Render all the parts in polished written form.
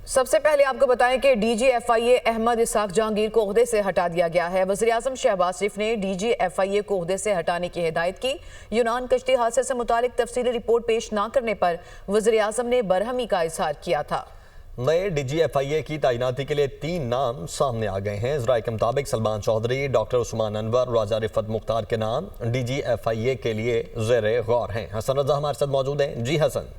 सबसे पहले आपको बताएं कि DGFIA अहमद इसाक जहांगीर को ओहदे से हटा दिया गया है। वज़ीर-ए-आज़म शहबाज शरीफ ने DGFIA को ओहदे से हटाने की हिदायत की। यूनान कश्ती हादसे से मुतालिक तफसीली रिपोर्ट पेश न करने पर वज़ीर-ए-आज़म ने बरहमी का इजहार किया था। नए DGFIA की तैनाती के लिए 3 नाम सामने आ गए हैं। ज़राए के मुताबिक सलमान चौधरी, डॉक्टर उस्मान अनवर, राजा रिफत मुख्तार के नाम DGFIA के लिए ज़ेरे गौर हैं। हसन रज़ा हमारे साथ मौजूद हैं। जी हसन।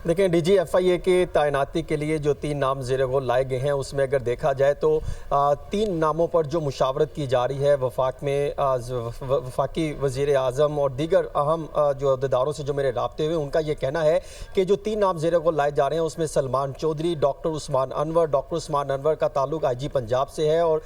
देखें, DGFIA की तैनाती के लिए जो 3 नाम ज़ेरे गौर लाए गए हैं उसमें अगर देखा जाए तो 3 नामों पर जो मुशावरत की जा रही है वफाकी वज़ीर आज़म और दीगर अहम जो अहदेदारों से जो मेरे राब्ते हुए उनका ये कहना है कि जो 3 नाम ज़ेरे गौर लाए जा रहे हैं उसमें सलमान चौधरी, डॉक्टर उस्मान अनवर का ताल्लुक IG पंजाब से है और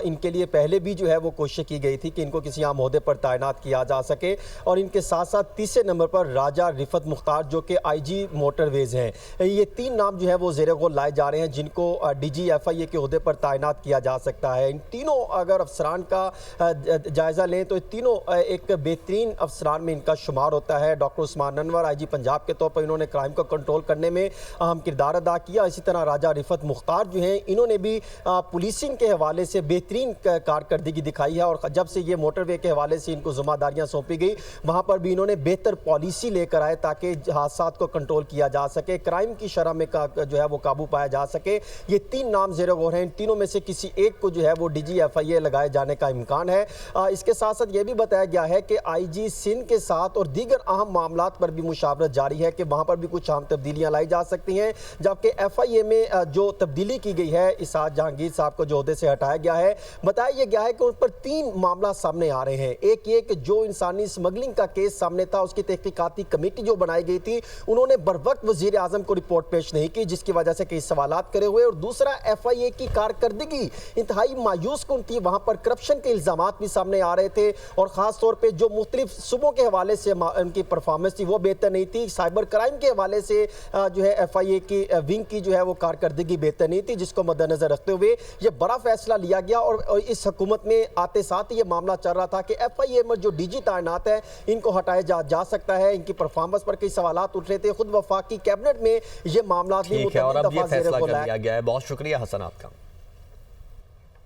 इनके लिए पहले भी जो है वो कोशिश की गई थी कि इनको किसी आम ओहदे पर तैनात किया जा सके। और इनके साथ साथ तीसरे नंबर पर राजा रिफत मुख्तार जो कि IG मोटरवेज हैं। ये 3 नाम जो है वो ज़ेरे गौर लाए जा रहे हैं जिनको DGFIA के ओहदे पर तैनात किया जा सकता है। इन तीनों अगर अफसरान का जायज़ा लें तो तीनों एक बेहतरीन अफसरान में इनका शुमार होता है। डॉक्टर उस्मान अनवर IG पंजाब के तौर पर इन्होंने क्राइम को कंट्रोल करने में अहम किरदार अदा किया। इसी तरह राजा रिफत मुख्तार जो हैं इन्होंने भी पुलिसिंग के हवाले से बेहतरीन कारकर्दगी दिखाई है और जब से ये मोटरवे के हवाले से इनको ज़िम्मेदारियाँ सौंपी गई वहाँ पर भी इन्होंने बेहतर पॉलिसी लेकर आए ताकि हादसात को कंट्रोल किया जा सके, क्राइम की शरह में जो है वो काबू पाया जा सके। ये 3 नाम ज़ेरे गौर हैं। इन तीनों में से किसी एक को जो है वो DGFIA लगाए जाने का इम्कान है। इसके साथ साथ ये भी बताया गया है कि IG सिंध के साथ और दीगर अहम मामलात पर भी मुशावरत जारी है कि वहाँ पर भी कुछ अहम तब्दीलियाँ लाई जा सकती हैं। जबकि FIA में जो तब्दीली की गई है, इसाक जहांगीर साहब को जो ओहदे से हटाया गया है, बताया गया है कि उन पर 3 मामला सामने आ रहे हैं। एक ये कि जो इंसानी स्मगलिंग का केस सामने था उसकी तहकीकाती कमेटी जो बनाई गई थी उन्होंने बर वक्त वज़ीर आज़म को रिपोर्ट पेश नहीं की जिसकी वजह से कई सवालात करे हुए। और दूसरा FIA की कारकर्दगी इंतहाई मायूस कुन थी, वहाँ पर करप्शन के इल्ज़ामात भी सामने आ रहे थे और ख़ास तौर पे जो मुख्तलिफ सूबों के हवाले से उनकी परफॉर्मेंस थी वो बेहतर नहीं थी। साइबर क्राइम के हवाले से जो है FIA की विंग की जो है वो कारकर्दगी बेहतर नहीं थी, जिसको मद्देनज़र रखते हुए ये बड़ा फैसला लिया गया। और इस हुकूमत में आते साथ ये मामला चल रहा था कि FIA में जो DG तैनात है इनको हटाया जा सकता है। इनकी परफॉर्मेंस पर कई सवालात उठ रहे थे। खुद वफाकी कैबिनेट में ये मामला भी ठीक है और अब ये फैसला कर लिया गया है। बहुत शुक्रिया हसन आपका।